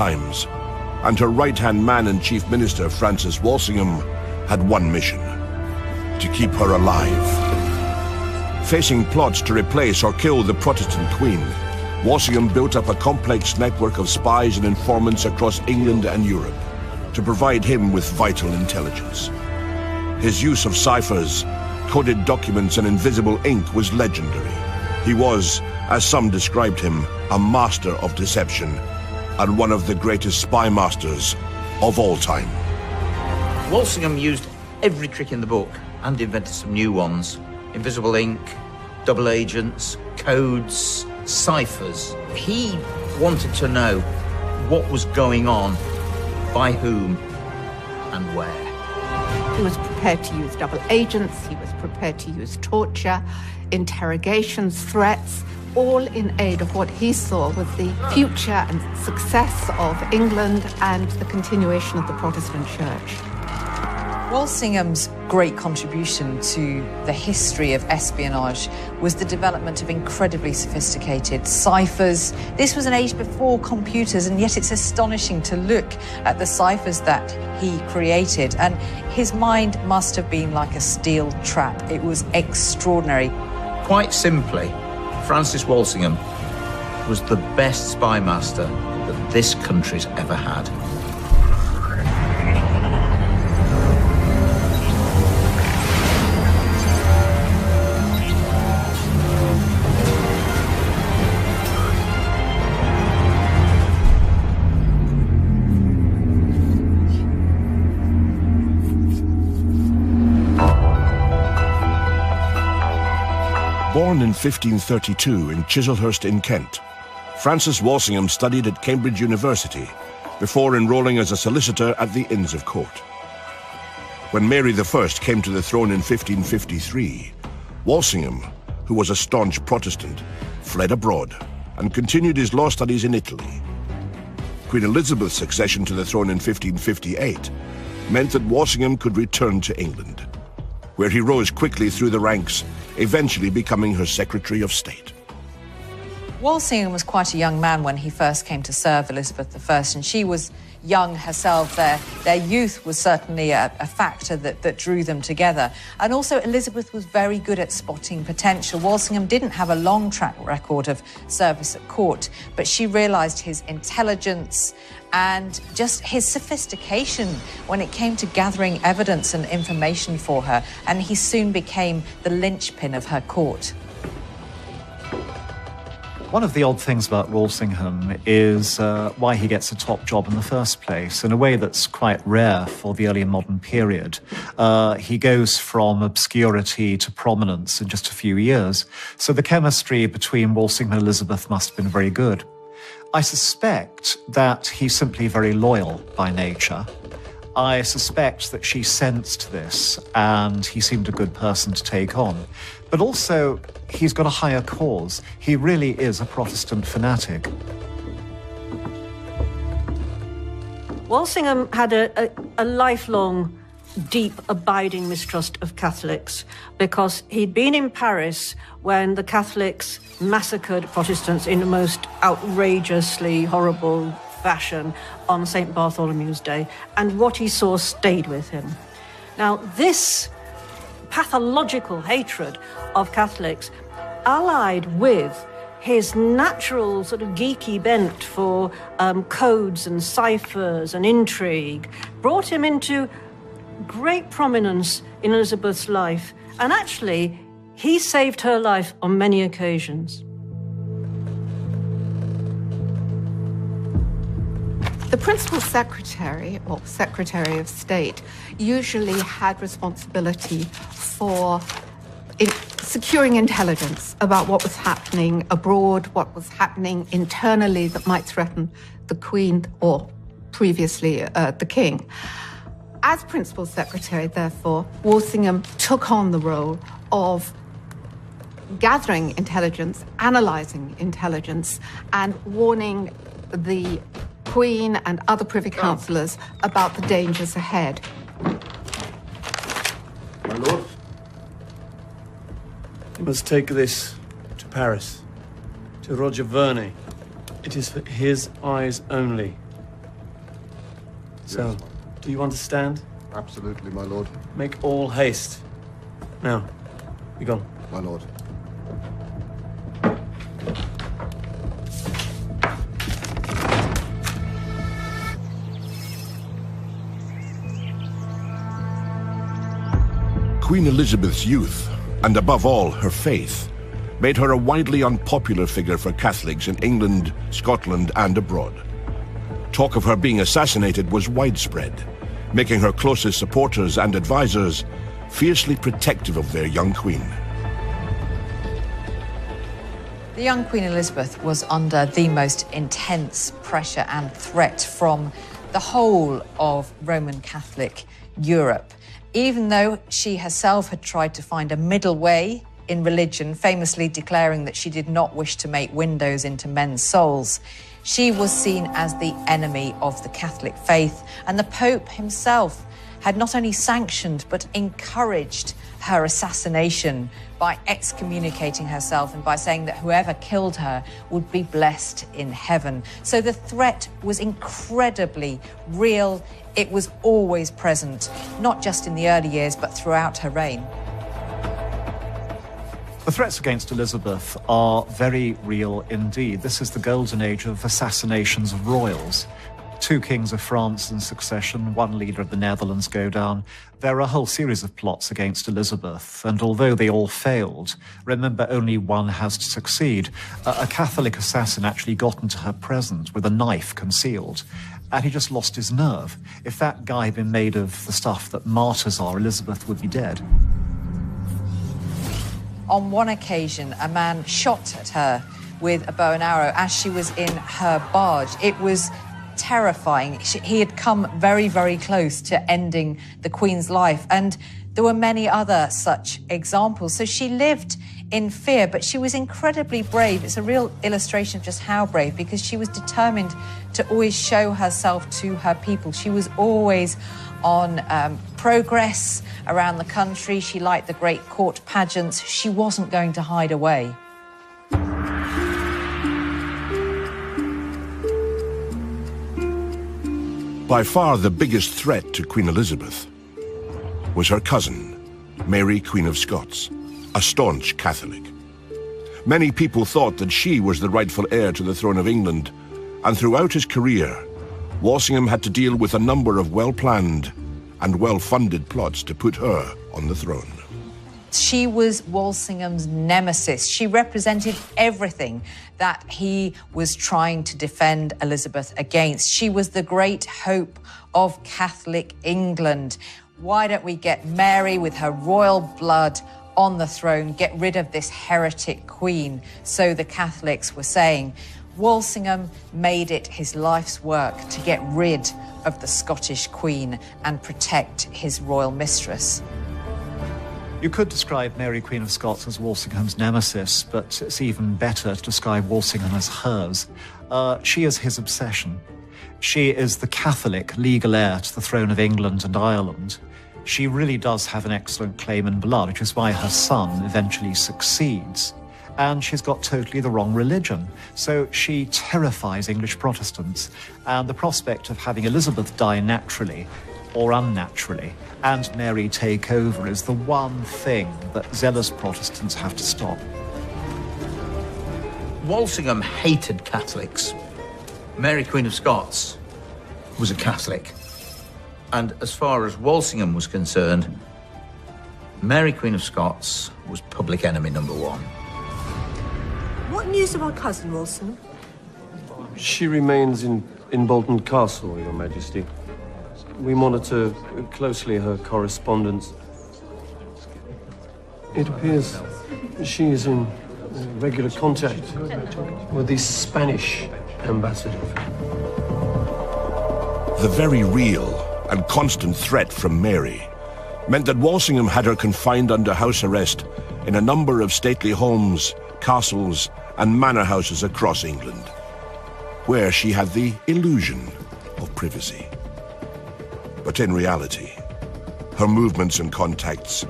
times, and her right-hand man and chief minister, Francis Walsingham, had one mission: to keep her alive. Facing plots to replace or kill the Protestant Queen, Walsingham built up a complex network of spies and informants across England and Europe to provide him with vital intelligence. His use of ciphers, coded documents and invisible ink was legendary. He was, as some described him, a master of deception and one of the greatest spy masters of all time. Walsingham used every trick in the book and invented some new ones. Invisible ink, double agents, codes, ciphers. He wanted to know what was going on, by whom, and where. He was prepared to use double agents, he was prepared to use torture, interrogations, threats, all in aid of what he saw was the future and success of England and the continuation of the Protestant Church. Walsingham's great contribution to the history of espionage was the development of incredibly sophisticated ciphers. This was an age before computers, and yet it's astonishing to look at the ciphers that he created. And his mind must have been like a steel trap. It was extraordinary. Quite simply, Francis Walsingham was the best spy master that this country's ever had. Born in 1532 in Chislehurst in Kent, Francis Walsingham studied at Cambridge University before enrolling as a solicitor at the Inns of Court. When Mary I came to the throne in 1553, Walsingham, who was a staunch Protestant, fled abroad and continued his law studies in Italy. Queen Elizabeth's succession to the throne in 1558 meant that Walsingham could return to England, where he rose quickly through the ranks, eventually becoming her Secretary of State. Walsingham was quite a young man when he first came to serve Elizabeth I, and she was young herself. Their youth was certainly a factor that drew them together. And also Elizabeth was very good at spotting potential. Walsingham didn't have a long track record of service at court, but she realised his intelligence and just his sophistication when it came to gathering evidence and information for her, and he soon became the linchpin of her court. One of the odd things about Walsingham is why he gets a top job in the first place, in a way that's quite rare for the early modern period. He goes from obscurity to prominence in just a few years, so the chemistry between Walsingham and Elizabeth must have been very good. I suspect that he's simply very loyal by nature. I suspect that she sensed this and he seemed a good person to take on. But also, he's got a higher cause. He really is a Protestant fanatic. Walsingham had a lifelong, deep, abiding mistrust of Catholics because he'd been in Paris when the Catholics massacred Protestants in the most outrageously horrible fashion on St. Bartholomew's Day, and what he saw stayed with him. Now, this pathological hatred of Catholics, allied with his natural sort of geeky bent for codes and ciphers and intrigue, brought him into great prominence in Elizabeth's life, and actually, he saved her life on many occasions. The principal secretary, or Secretary of State, usually had responsibility for securing intelligence about what was happening abroad, what was happening internally that might threaten the Queen or previously the King. As principal secretary, therefore, Walsingham took on the role of gathering intelligence, analysing intelligence, and warning the Queen and other Privy Councillors about the dangers ahead. My lord, you must take this to Paris, to Roger Verney. It is for his eyes only So, do you understand? Absolutely, my lord. Make all haste. Now, be gone. My lord. Queen Elizabeth's youth, and above all, her faith, made her a widely unpopular figure for Catholics in England, Scotland, and abroad. Talk of her being assassinated was widespread, making her closest supporters and advisors fiercely protective of their young queen. The young Queen Elizabeth was under the most intense pressure and threat from the whole of Roman Catholic Europe. Even though she herself had tried to find a middle way in religion, famously declaring that she did not wish to make windows into men's souls, she was seen as the enemy of the Catholic faith, and the Pope himself had not only sanctioned but encouraged her assassination by excommunicating herself and by saying that whoever killed her would be blessed in heaven. So the threat was incredibly real. It was always present, not just in the early years, but throughout her reign. The threats against Elizabeth are very real indeed. This is the golden age of assassinations of royals. 2 kings of France in succession, 1 leader of the Netherlands go down. There are a whole series of plots against Elizabeth, and although they all failed, remember only one has to succeed. A Catholic assassin actually got into her presence with a knife concealed, and he just lost his nerve. If that guy had been made of the stuff that martyrs are, Elizabeth would be dead. On one occasion, a man shot at her with a bow and arrow as she was in her barge. It was terrifying. He had come very, very close to ending the Queen's life, and there were many other such examples. So she lived in fear, but she was incredibly brave. It's a real illustration of just how brave, because she was determined to always show herself to her people. She was always on progress around the country. She liked the great court pageants. She wasn't going to hide away. By far the biggest threat to Queen Elizabeth was her cousin, Mary, Queen of Scots, a staunch Catholic. Many people thought that she was the rightful heir to the throne of England, and throughout his career, Walsingham had to deal with a number of well-planned and well-funded plots to put her on the throne. She was Walsingham's nemesis. She represented everything that he was trying to defend Elizabeth against. She was the great hope of Catholic England. Why don't we get Mary with her royal blood on the throne, get rid of this heretic queen? So the Catholics were saying. Walsingham made it his life's work to get rid of the Scottish Queen and protect his royal mistress. You could describe Mary, Queen of Scots, as Walsingham's nemesis, but it's even better to describe Walsingham as hers. She is his obsession. She is the Catholic legal heir to the throne of England and Ireland. She really does have an excellent claim in blood, which is why her son eventually succeeds. And she's got totally the wrong religion. So she terrifies English Protestants. And the prospect of having Elizabeth die naturally or unnaturally and Mary take over is the one thing that zealous Protestants have to stop. Walsingham hated Catholics. Mary, Queen of Scots, was a Catholic. And as far as Walsingham was concerned, Mary, Queen of Scots, was public enemy number 1. What news of our cousin, Walsingham? She remains in Bolton Castle, Your Majesty. We monitor closely her correspondence. It appears she is in regular contact with the Spanish ambassador. The very real and constant threat from Mary meant that Walsingham had her confined under house arrest in a number of stately homes, castles, and manor houses across England, where she had the illusion of privacy. But in reality, her movements and contacts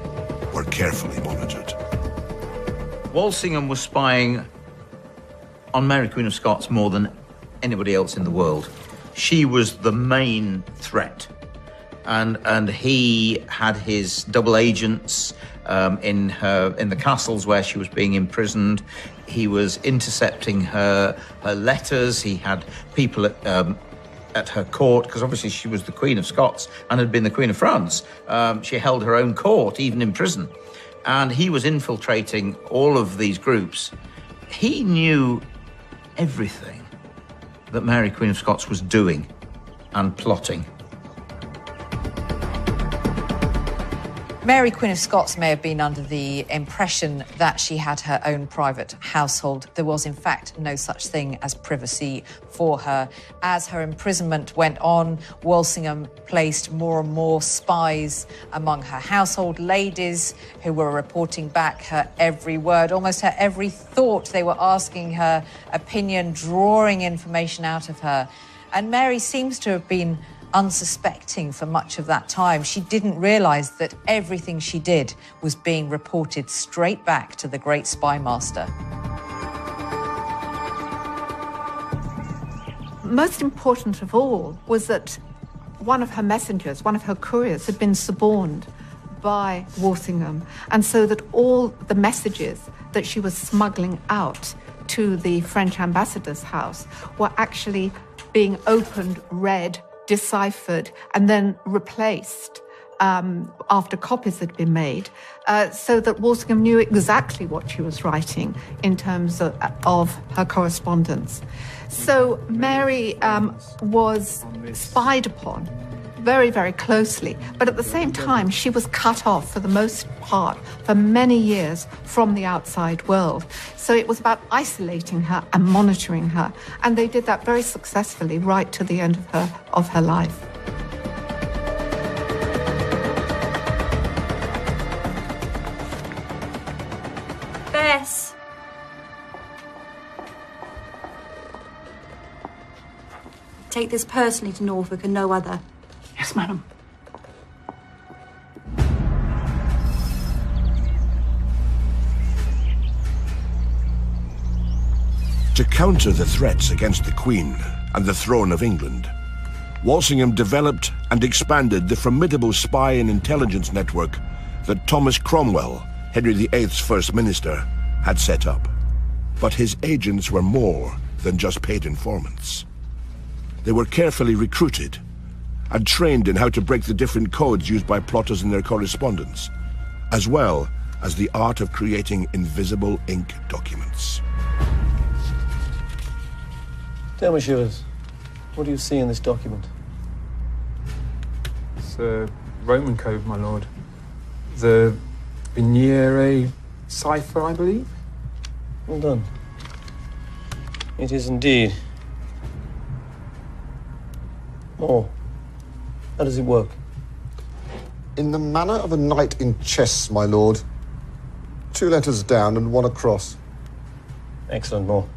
were carefully monitored. Walsingham was spying on Mary, Queen of Scots more than anybody else in the world. She was the main threat. And he had his double agents in the castles where she was being imprisoned. He was intercepting her letters. He had people at her court, because obviously she was the Queen of Scots and had been the Queen of France. She held her own court, even in prison. And he was infiltrating all of these groups. He knew everything that Mary, Queen of Scots, was doing and plotting. Mary, Queen of Scots may have been under the impression that she had her own private household. There was, in fact, no such thing as privacy for her. As her imprisonment went on, Walsingham placed more and more spies among her household ladies who were reporting back her every word, almost her every thought. They were asking her opinion, drawing information out of her. And Mary seems to have been unsuspecting for much of that time. She didn't realise that everything she did was being reported straight back to the great spy master. Most important of all was that one of her messengers, one of her couriers, had been suborned by Walsingham, and so that all the messages that she was smuggling out to the French ambassador's house were actually being opened, read, deciphered, and then replaced after copies had been made, so that Walsingham knew exactly what she was writing in terms of her correspondence. So Mary was spied upon very, very closely, but at the same time, she was cut off for the most part for many years from the outside world. So it was about isolating her and monitoring her, and they did that very successfully right to the end of her life. Bess. Take this personally to Norfolk and no other. Yes, madam. To counter the threats against the Queen and the throne of England, Walsingham developed and expanded the formidable spy and intelligence network that Thomas Cromwell, Henry VIII's first minister, had set up. But his agents were more than just paid informants. They were carefully recruited and trained in how to break the different codes used by plotters in their correspondence, as well as the art of creating invisible ink documents. Tell me, Shivers, what do you see in this document? It's a Roman code, my lord. The Venere cipher, I believe. Well done. It is indeed. Oh. How does it work? In the manner of a knight in chess, my lord. 2 letters down and 1 across. Excellent, More.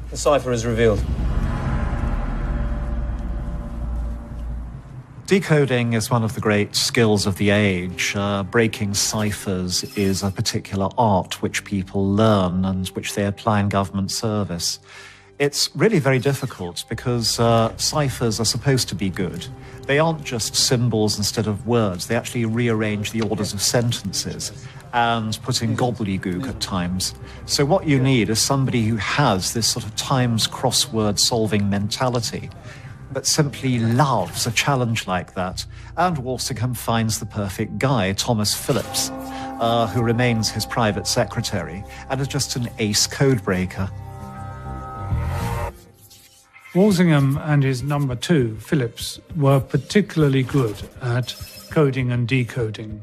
The cipher is revealed. Decoding is one of the great skills of the age. Breaking ciphers is a particular art which people learn and which they apply in government service. It's really very difficult because ciphers are supposed to be good. They aren't just symbols instead of words. They actually rearrange the orders of sentences and put in gobbledygook at times. So what you need is somebody who has this sort of Times crossword solving mentality, but simply loves a challenge like that. And Walsingham finds the perfect guy, Thomas Phillips, who remains his private secretary and is just an ace codebreaker. Walsingham and his number 2, Phillips, were particularly good at coding and decoding,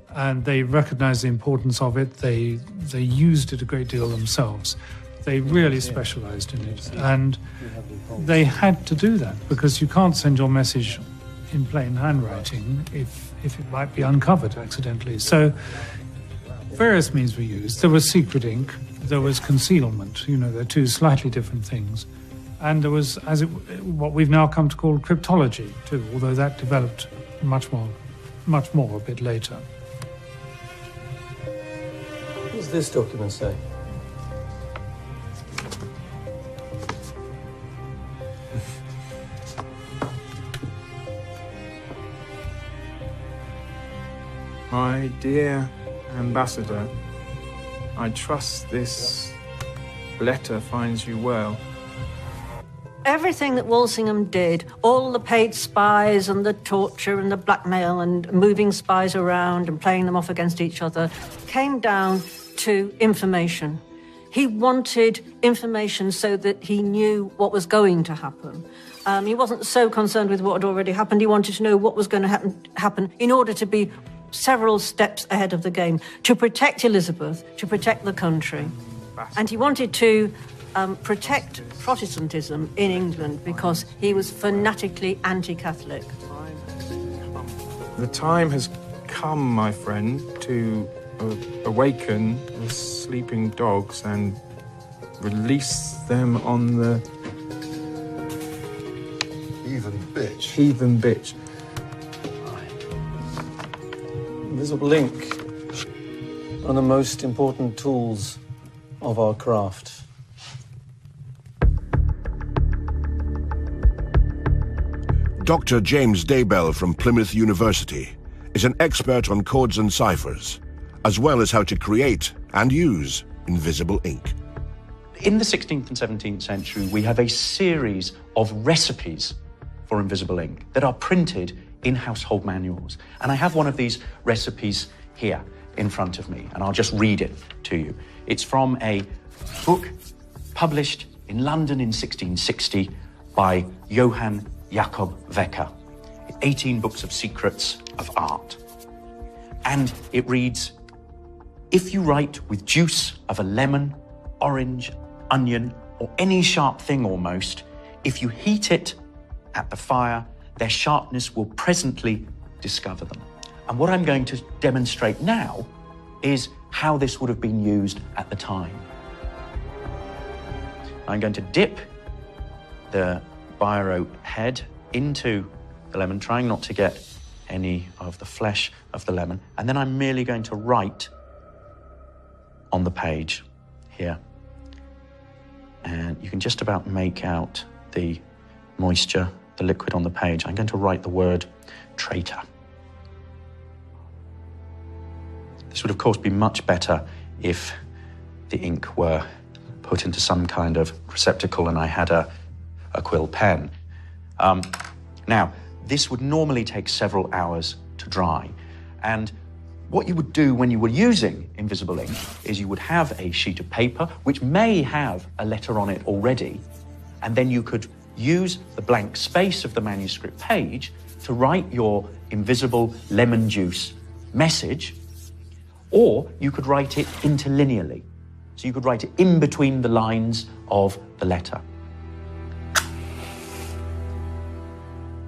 and they recognized the importance of it. They used it a great deal themselves. They really specialized in it, and they had to do that because you can't send your message in plain handwriting if it might be uncovered accidentally. So various means were used. There was secret ink, there was concealment. You know, they're 2 slightly different things. And there was, what we've now come to call cryptology, too, although that developed much more a bit later. What does this document say? My dear ambassador, I trust this letter finds you well. Everything that Walsingham did, all the paid spies and the torture and the blackmail and moving spies around and playing them off against each other, came down to information. He wanted information so that he knew what was going to happen. He wasn't so concerned with what had already happened. He wanted to know what was going to happen in order to be several steps ahead of the game, to protect Elizabeth, to protect the country. And he wanted to protect Protestantism in England because he was fanatically anti-Catholic. The time has come, my friend, to awaken the sleeping dogs and release them on the... Heathen bitch. Heathen bitch. Invisible ink, one of the most important tools of our craft. Dr. James Daybell from Plymouth University is an expert on codes and ciphers, as well as how to create and use invisible ink. In the 16th and 17th century, we have a series of recipes for invisible ink that are printed in household manuals. And I have one of these recipes here in front of me, and I'll just read it to you. It's from a book published in London in 1660 by Johann Jakob Wecker, 18 Books of Secrets of Art. And it reads, if you write with juice of a lemon, orange, onion, or any sharp thing almost, if you heat it at the fire, their sharpness will presently discover them. And what I'm going to demonstrate now is how this would have been used at the time. I'm going to dip the biro head into the lemon, trying not to get any of the flesh of the lemon, and then I'm merely going to write on the page here. And you can just about make out the moisture, the liquid on the page. I'm going to write the word traitor. This would, of course, be much better if the ink were put into some kind of receptacle and I had a quill pen. Now, this would normally take several hours to dry. And what you would do when you were using invisible ink is you would have a sheet of paper, which may have a letter on it already, and then you could use the blank space of the manuscript page to write your invisible lemon juice message, or you could write it interlinearly. So you could write it in between the lines of the letter.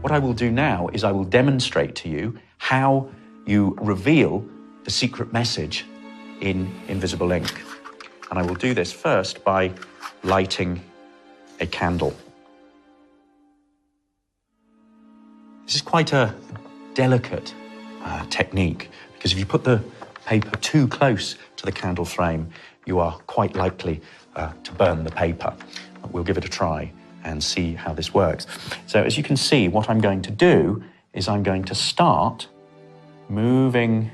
What I will do now is I will demonstrate to you how you reveal the secret message in invisible ink. And I will do this first by lighting a candle. This is quite a delicate technique, because if you put the paper too close to the candle flame, you are quite likely to burn the paper. We'll give it a try and see how this works. So as you can see, what I'm going to do is I'm going to start moving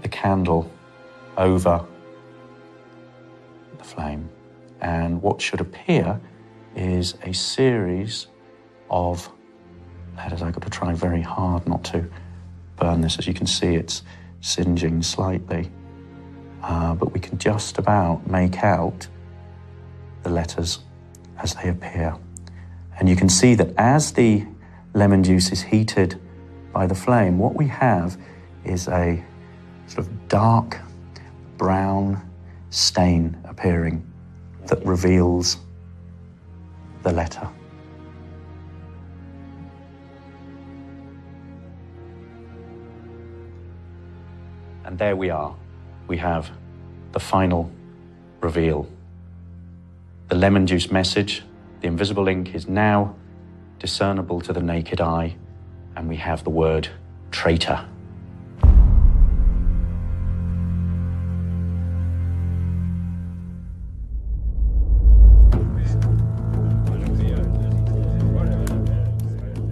the candle over the flame. And what should appear is a series of letters. I've got to try very hard not to burn this. As you can see, it's singeing slightly. But we can just about make out the letters as they appear. And you can see that as the lemon juice is heated by the flame, what we have is a sort of dark brown stain appearing that reveals the letter. And there we are. We have the final reveal. The lemon juice message, the invisible ink, is now discernible to the naked eye, and we have the word traitor.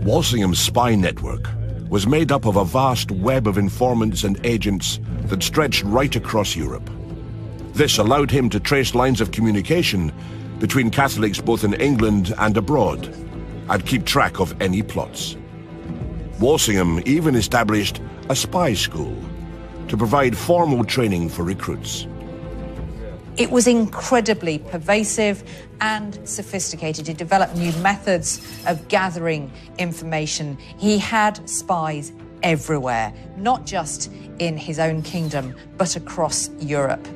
Walsingham's spy network was made up of a vast web of informants and agents that stretched right across Europe. This allowed him to trace lines of communication between Catholics both in England and abroad, and keep track of any plots. Walsingham even established a spy school to provide formal training for recruits. It was incredibly pervasive and sophisticated. He developed new methods of gathering information. He had spies everywhere, not just in his own kingdom, but across Europe.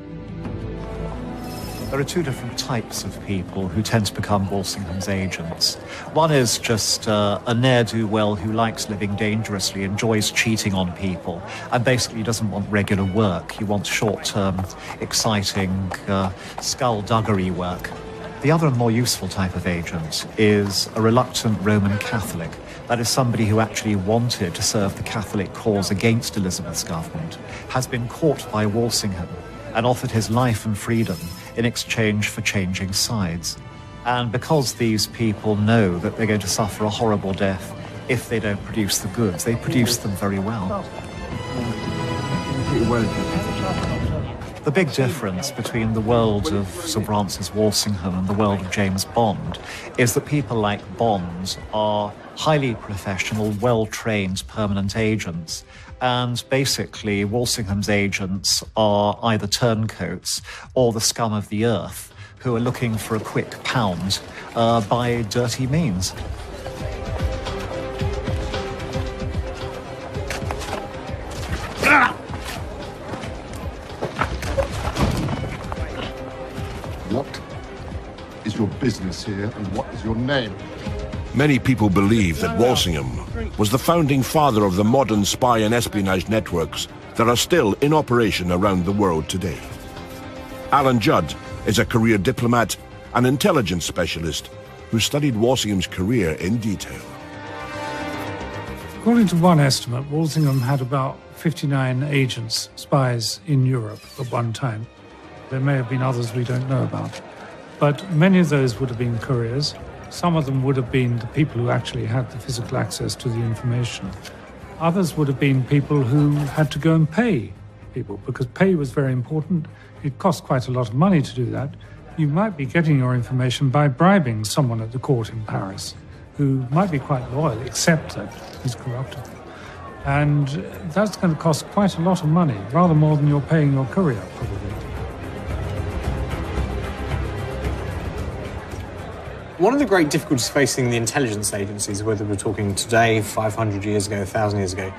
There are two different types of people who tend to become Walsingham's agents. One is just a ne'er-do-well who likes living dangerously, enjoys cheating on people, and basically doesn't want regular work. He wants short-term, exciting, skullduggery work. The other and more useful type of agent is a reluctant Roman Catholic. That is somebody who actually wanted to serve the Catholic cause against Elizabeth's government, has been caught by Walsingham and offered his life and freedom in exchange for changing sides. And because these people know that they're going to suffer a horrible death if they don't produce the goods, they produce them very well. The big difference between the world of Sir Francis Walsingham and the world of James Bond is that people like Bond are highly professional, well-trained permanent agents. And basically, Walsingham's agents are either turncoats or the scum of the earth who are looking for a quick pound by dirty means. What is your business here, and what is your name? Many people believe that Walsingham was the founding father of the modern spy and espionage networks that are still in operation around the world today. Alan Judd is a career diplomat and intelligence specialist who studied Walsingham's career in detail. According to one estimate, Walsingham had about 59 agents, spies in Europe at one time. There may have been others we don't know about, but many of those would have been couriers. Some of them would have been the people who actually had the physical access to the information. Others would have been people who had to go and pay people, because pay was very important. It cost quite a lot of money to do that. You might be getting your information by bribing someone at the court in Paris, who might be quite loyal, except that he's corruptible. And that's going to cost quite a lot of money, rather more than you're paying your courier, probably. One of the great difficulties facing the intelligence agencies, whether we're talking today, 500 years ago, 1,000 years ago,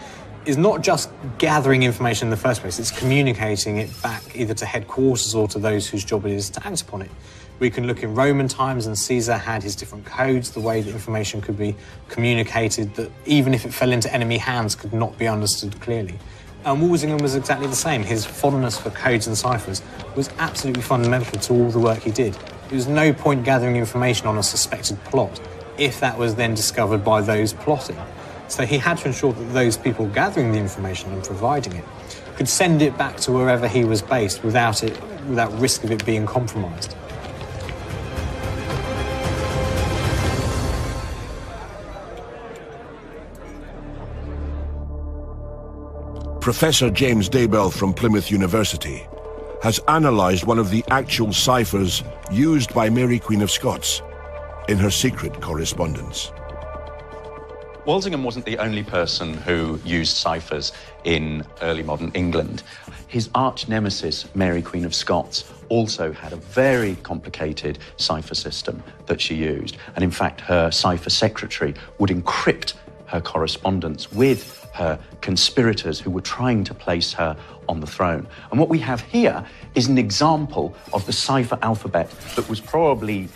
is not just gathering information in the first place, it's communicating it back either to headquarters or to those whose job it is to act upon it. We can look in Roman times, and Caesar had his different codes, the way that information could be communicated, that even if it fell into enemy hands could not be understood clearly. And Walsingham was exactly the same. His fondness for codes and ciphers was absolutely fundamental to all the work he did. There was no point gathering information on a suspected plot if that was then discovered by those plotting. So he had to ensure that those people gathering the information and providing it could send it back to wherever he was based without risk of it being compromised. Professor James Daybell from Plymouth University has analysed one of the actual ciphers used by Mary Queen of Scots in her secret correspondence. Walsingham wasn't the only person who used ciphers in early modern England. His arch nemesis, Mary Queen of Scots, also had a very complicated cipher system that she used. And in fact, her cipher secretary would encrypt her correspondence with her conspirators who were trying to place her on the throne. And what we have here is an example of the cipher alphabet that was probably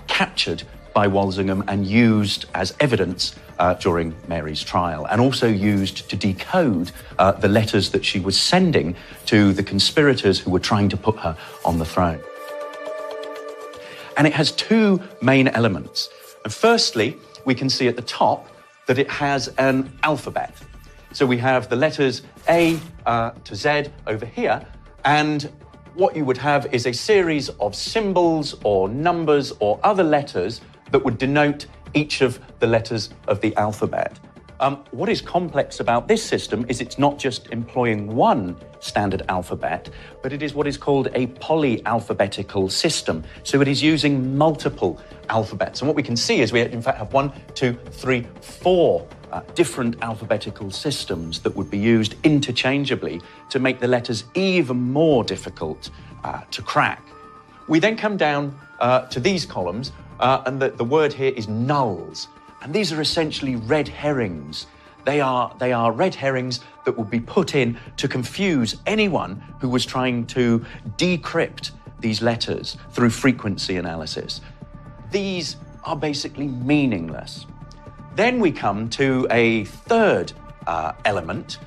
captured by Walsingham and used as evidence during Mary's trial, and also used to decode the letters that she was sending to the conspirators who were trying to put her on the throne. And it has two main elements. And firstly, we can see at the top that it has an alphabet. So we have the letters A to Z over here, and what you would have is a series of symbols or numbers or other letters that would denote each of the letters of the alphabet. What is complex about this system is it's not just employing one standard alphabet, but it is what is called a polyalphabetical system. So it is using multiple alphabets. And what we can see is we in fact have 1, 2, 3, 4 different alphabetical systems that would be used interchangeably to make the letters even more difficult to crack. We then come down to these columns, and the word here is nulls. And these are essentially red herrings. They are red herrings that would be put in to confuse anyone who was trying to decrypt these letters through frequency analysis. These are basically meaningless. Then we come to a third element,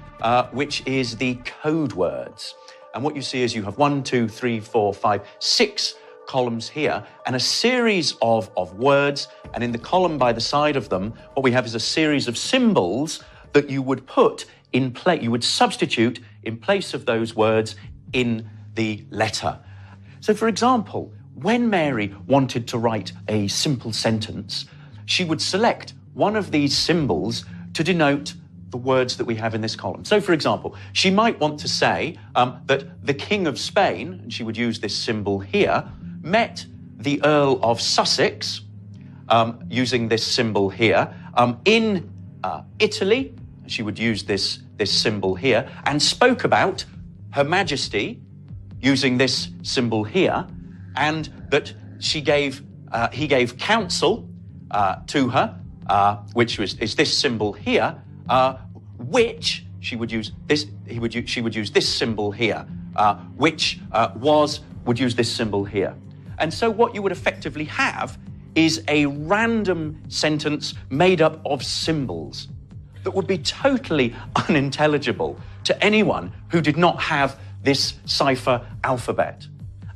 which is the code words. And what you see is you have 1, 2, 3, 4, 5, 6 columns here, and a series of words, and in the column by the side of them, what we have is a series of symbols that you would put in place, you would substitute in place of those words in the letter. So, for example, when Mary wanted to write a simple sentence, she would select one of these symbols to denote the words that we have in this column. So, for example, she might want to say that the King of Spain, and she would use this symbol here, met the Earl of Sussex, using this symbol here, in Italy, she would use this symbol here, and spoke about Her Majesty, using this symbol here, and that he gave counsel to her, which is this symbol here, which she would use this. She would use this symbol here, which would use this symbol here. And so what you would effectively have is a random sentence made up of symbols that would be totally unintelligible to anyone who did not have this cipher alphabet.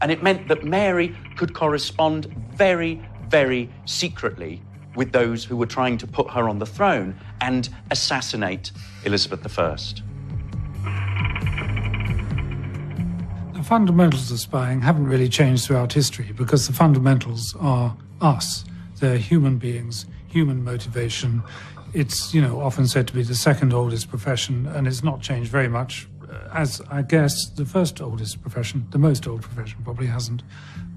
And it meant that Mary could correspond very, very secretly with those who were trying to put her on the throne and assassinate Elizabeth I. The fundamentals of spying haven't really changed throughout history because the fundamentals are us. They're human beings, human motivation. It's, often said to be the second oldest profession, and it's not changed very much, as I guess the first oldest profession, the most old profession probably hasn't.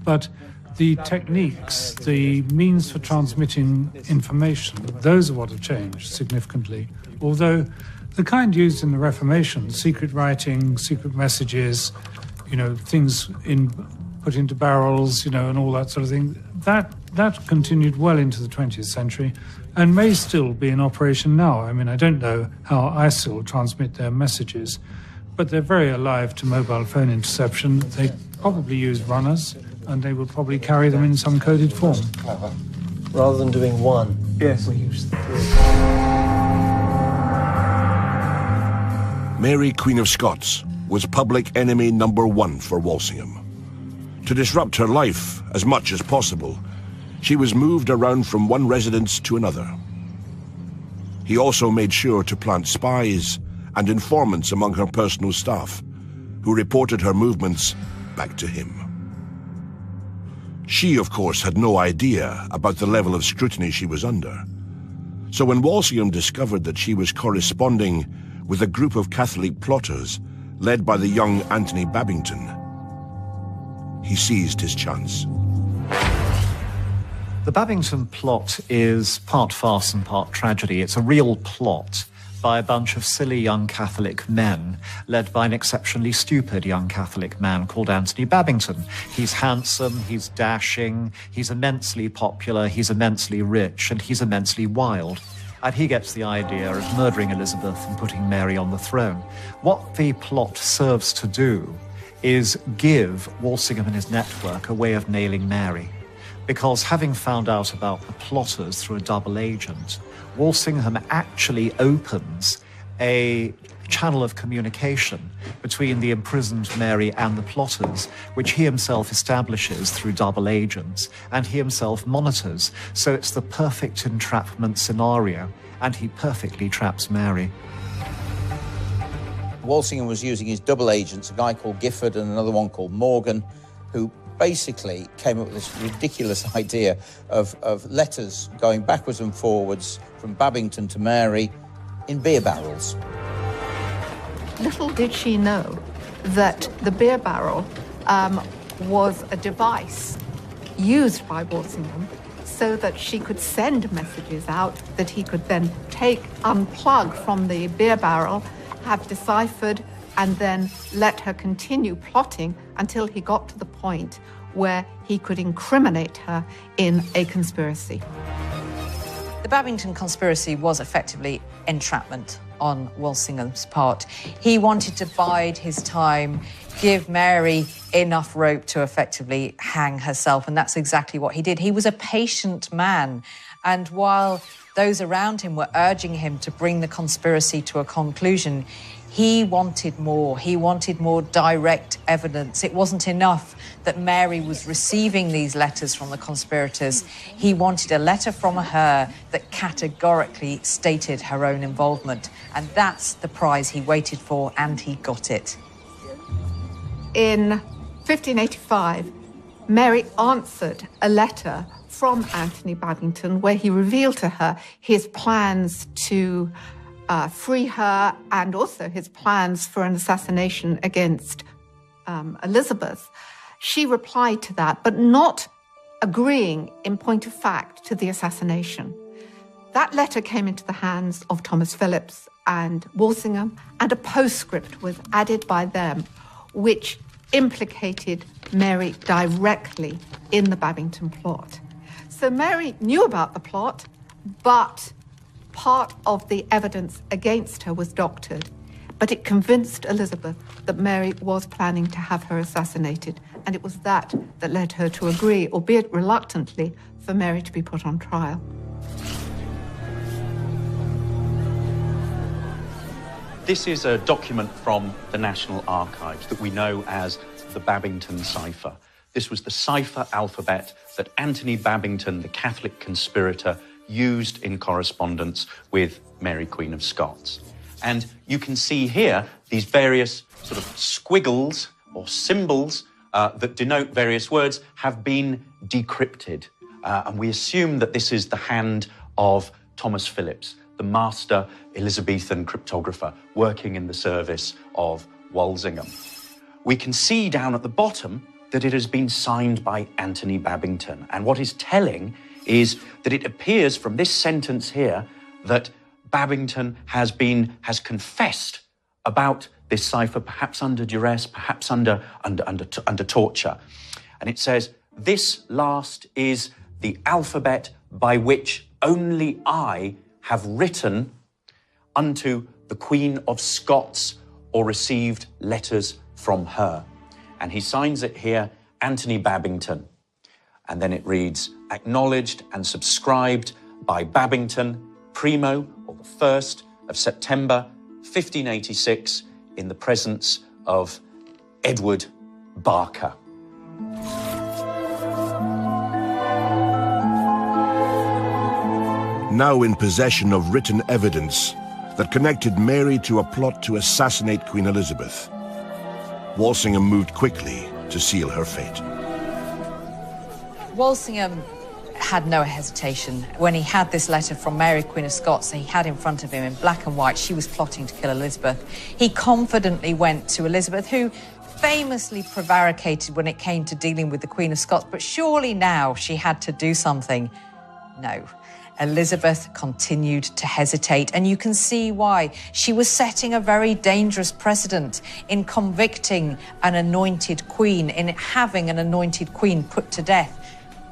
But the techniques, the means for transmitting information, those are what have changed significantly. Although the kind used in the Reformation, secret writing, secret messages, things put into barrels, and all that sort of thing, that continued well into the 20th century and may still be in operation now. I mean, I don't know how ISIL transmit their messages, but they're very alive to mobile phone interception. They probably use runners, and they will probably carry them in some coded form. Clever. Rather than doing one, yes, we use three. Mary, Queen of Scots, was public enemy number 1 for Walsingham. To disrupt her life as much as possible, she was moved around from one residence to another. He also made sure to plant spies and informants among her personal staff, who reported her movements back to him. She, of course, had no idea about the level of scrutiny she was under. So when Walsingham discovered that she was corresponding with a group of Catholic plotters led by the young Anthony Babington, he seized his chance. The Babington plot is part farce and part tragedy. It's a real plot by a bunch of silly young Catholic men, led by an exceptionally stupid young Catholic man called Anthony Babington. He's handsome, he's dashing, he's immensely popular, he's immensely rich, and he's immensely wild. And he gets the idea of murdering Elizabeth and putting Mary on the throne. What the plot serves to do is give Walsingham and his network a way of nailing Mary. Because having found out about the plotters through a double agent, Walsingham actually opens a channel of communication between the imprisoned Mary and the plotters, which he himself establishes through double agents, and he himself monitors. So it's the perfect entrapment scenario, and he perfectly traps Mary. Walsingham was using his double agents, a guy called Gifford and another one called Morgan, who basically came up with this ridiculous idea of letters going backwards and forwards from Babington to Mary, in beer barrels. Little did she know that the beer barrel was a device used by Walsingham so that she could send messages out that he could then unplug from the beer barrel, have deciphered, and then let her continue plotting until he got to the point where he could incriminate her in a conspiracy. The Babington conspiracy was effectively entrapment on Walsingham's part. He wanted to bide his time, give Mary enough rope to effectively hang herself, and that's exactly what he did. He was a patient man, and while those around him were urging him to bring the conspiracy to a conclusion, he wanted more. He wanted more direct evidence. It wasn't enough that Mary was receiving these letters from the conspirators. He wanted a letter from her that categorically stated her own involvement. And that's the prize he waited for, and he got it. In 1585, Mary answered a letter from Anthony Babington where he revealed to her his plans to free her and also his plans for an assassination against Elizabeth. She replied to that, but not agreeing in point of fact to the assassination. That letter came into the hands of Thomas Phillips and Walsingham, and a postscript was added by them, which implicated Mary directly in the Babington plot. So Mary knew about the plot, but part of the evidence against her was doctored, but it convinced Elizabeth that Mary was planning to have her assassinated, and it was that that led her to agree, albeit reluctantly, for Mary to be put on trial. This is a document from the National Archives that we know as the Babington cipher. This was the cipher alphabet that Anthony Babington, the Catholic conspirator, used in correspondence with Mary, Queen of Scots. And you can see here these various sort of squiggles or symbols that denote various words have been decrypted. And we assume that this is the hand of Thomas Phillips, the master Elizabethan cryptographer working in the service of Walsingham. We can see down at the bottom that it has been signed by Anthony Babington. And what is telling is that it appears from this sentence here that Babington has confessed about this cipher, perhaps under duress, perhaps under torture. And it says, "This last is the alphabet by which only I have written unto the Queen of Scots or received letters from her." And he signs it here, Anthony Babington. And then it reads, "Acknowledged and subscribed by Babington, primo, or the 1st of September, 1586, in the presence of Edward Barker." Now in possession of written evidence that connected Mary to a plot to assassinate Queen Elizabeth, Walsingham moved quickly to seal her fate. Walsingham had no hesitation. When he had this letter from Mary, Queen of Scots, he had in front of him in black and white, she was plotting to kill Elizabeth. He confidently went to Elizabeth, who famously prevaricated when it came to dealing with the Queen of Scots, but surely now she had to do something. No. Elizabeth continued to hesitate, and you can see why. She was setting a very dangerous precedent in convicting an anointed queen, in having an anointed queen put to death.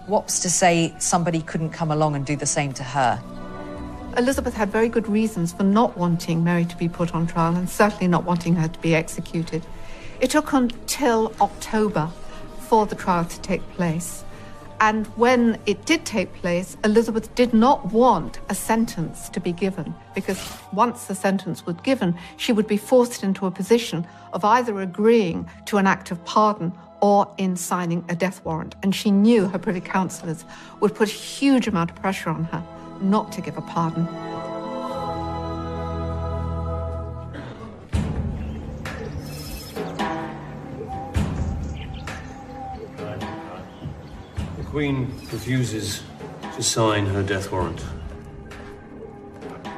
What's to say somebody couldn't come along and do the same to her? Elizabeth had very good reasons for not wanting Mary to be put on trial and certainly not wanting her to be executed. It took until October for the trial to take place. And when it did take place, Elizabeth did not want a sentence to be given, because once the sentence was given, she would be forced into a position of either agreeing to an act of pardon or in signing a death warrant. And she knew her privy councillors would put a huge amount of pressure on her not to give a pardon. The Queen refuses to sign her death warrant.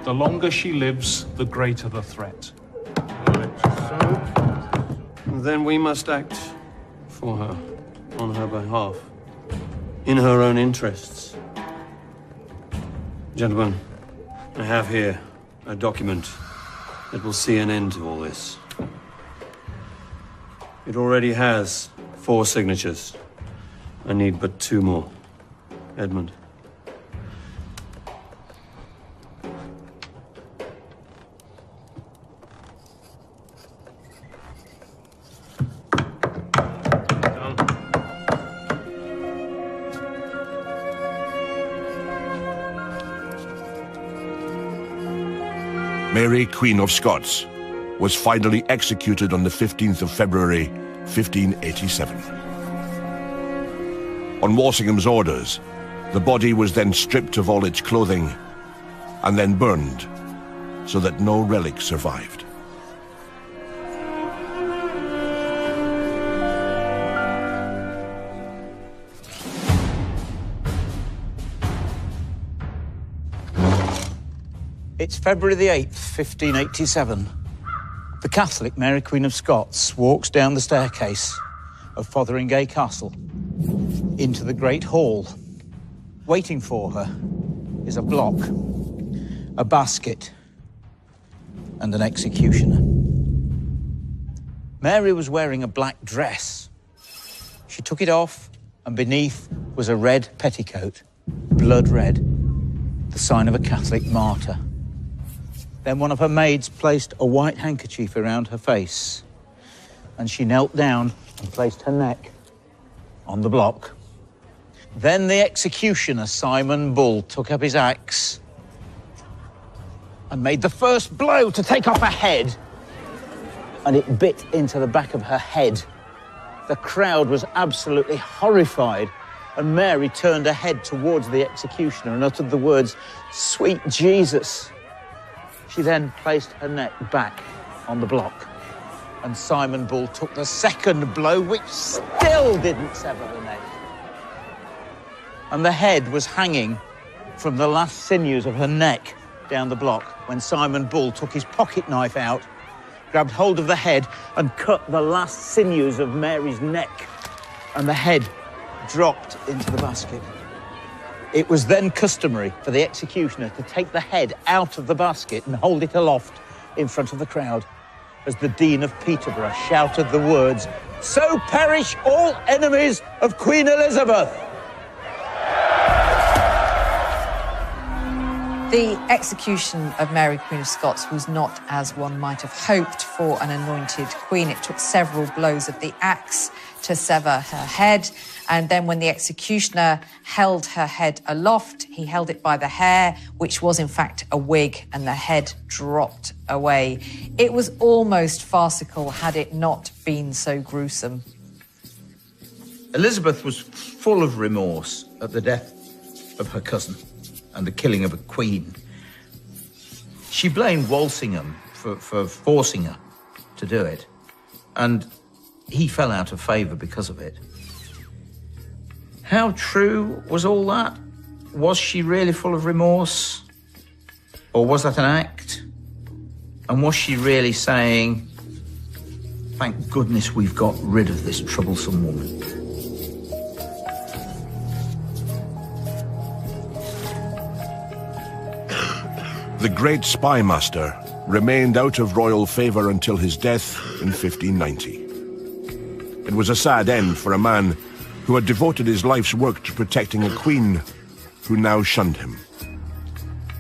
The longer she lives, the greater the threat. Then we must act for her, on her behalf, in her own interests. Gentlemen, I have here a document that will see an end to all this. It already has 4 signatures. I need but 2 more. Edmund. Mary, Queen of Scots, was finally executed on the 15th of February, 1587. On Walsingham's orders, the body was then stripped of all its clothing and then burned so that no relic survived. It's February the 8th, 1587. The Catholic Mary Queen of Scots walks down the staircase of Fotheringay Castle into the Great Hall. Waiting for her is a block, a basket, and an executioner. Mary was wearing a black dress. She took it off, and beneath was a red petticoat, blood red, the sign of a Catholic martyr. Then one of her maids placed a white handkerchief around her face, and she knelt down and placed her neck on the block. Then the executioner, Simon Bull, took up his axe and made the first blow to take off her head, and it bit into the back of her head. The crowd was absolutely horrified, and Mary turned her head towards the executioner and uttered the words, "Sweet Jesus." She then placed her neck back on the block, and Simon Bull took the second blow, which still didn't sever the neck. And the head was hanging from the last sinews of her neck down the block when Simon Bull took his pocket knife out, grabbed hold of the head and cut the last sinews of Mary's neck, and the head dropped into the basket. It was then customary for the executioner to take the head out of the basket and hold it aloft in front of the crowd as the Dean of Peterborough shouted the words, "So perish all enemies of Queen Elizabeth." The execution of Mary, Queen of Scots, was not as one might have hoped for an anointed queen. It took several blows of the axe to sever her head, and then when the executioner held her head aloft, he held it by the hair, which was in fact a wig, and the head dropped away. It was almost farcical had it not been so gruesome. Elizabeth was full of remorse at the death of her cousin and the killing of a queen. She blamed Walsingham for forcing her to do it, and he fell out of favour because of it. How true was all that? Was she really full of remorse? Or was that an act? And was she really saying, "Thank goodness we've got rid of this troublesome woman"? The great spy master remained out of royal favour until his death in 1590. It was a sad end for a man who had devoted his life's work to protecting a queen who now shunned him.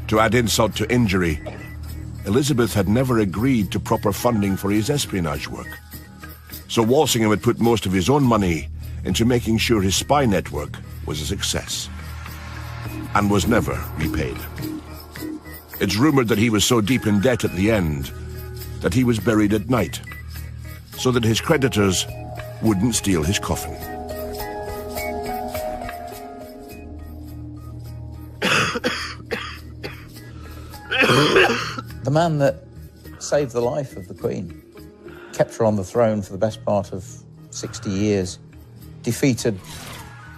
To add insult to injury, Elizabeth had never agreed to proper funding for his espionage work. So Walsingham had put most of his own money into making sure his spy network was a success, and was never repaid. It's rumoured that he was so deep in debt at the end that he was buried at night, so that his creditors wouldn't steal his coffin. The man that saved the life of the Queen, kept her on the throne for the best part of 60 years, defeated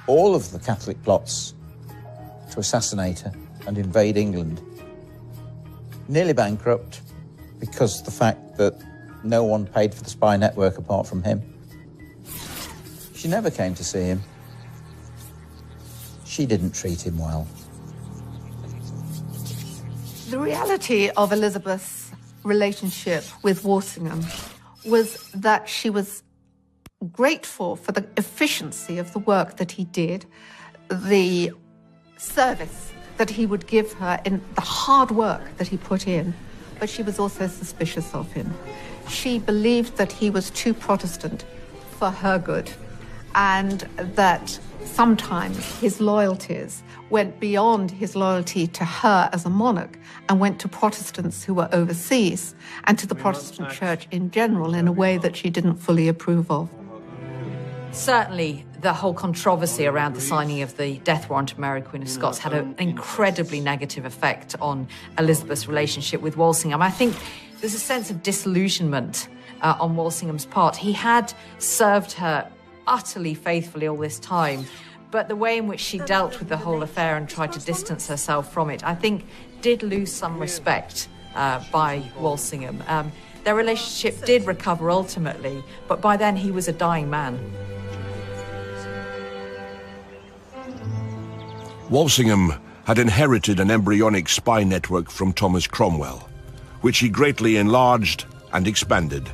all of the Catholic plots to assassinate her and invade England. nearly bankrupt because of the fact that no one paid for the spy network apart from him. She never came to see him. She didn't treat him well. The reality of Elizabeth's relationship with Walsingham was that she was grateful for the efficiency of the work that he did, the service that he would give her in the hard work that he put in, but she was also suspicious of him. She believed that he was too Protestant for her good, and that sometimes his loyalties went beyond his loyalty to her as a monarch and went to Protestants who were overseas and to the Protestant church in general in a way that she didn't fully approve of. Certainly, the whole controversy around the signing of the death warrant of Mary, Queen of Scots, had an incredibly negative effect on Elizabeth's relationship with Walsingham. I think there's a sense of disillusionment on Walsingham's part. He had served her utterly faithfully all this time, but the way in which she dealt with the whole affair and tried to distance herself from it, I think, did lose some respect by Walsingham. Their relationship did recover ultimately, but by then he was a dying man. Walsingham had inherited an embryonic spy network from Thomas Cromwell, which he greatly enlarged and expanded,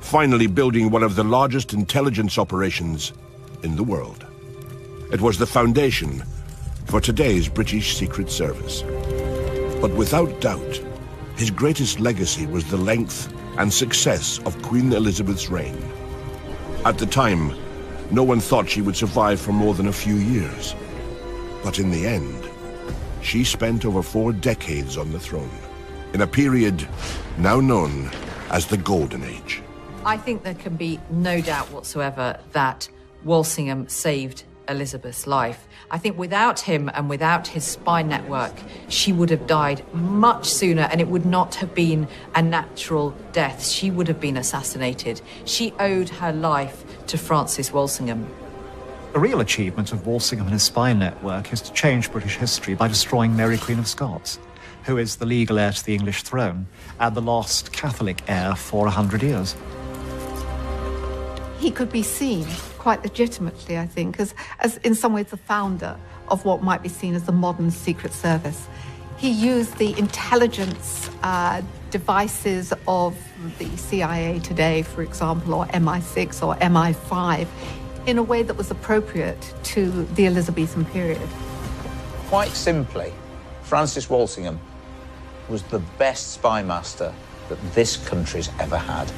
finally building one of the largest intelligence operations in the world. It was the foundation for today's British Secret Service. But without doubt, his greatest legacy was the length and success of Queen Elizabeth's reign. At the time, no one thought she would survive for more than a few years. But in the end, she spent over 4 decades on the throne, in a period now known as the Golden Age. I think there can be no doubt whatsoever that Walsingham saved Elizabeth's life. I think without him and without his spy network, she would have died much sooner, and it would not have been a natural death. She would have been assassinated. She owed her life to Francis Walsingham. The real achievement of Walsingham and his spy network is to change British history by destroying Mary, Queen of Scots, who is the legal heir to the English throne and the lost Catholic heir for 100 years. He could be seen quite legitimately, I think, as in some ways the founder of what might be seen as the modern Secret Service. He used the intelligence devices of the CIA today, for example, or MI6 or MI5, in a way that was appropriate to the Elizabethan period. Quite simply, Francis Walsingham was the best spy master that this country's ever had.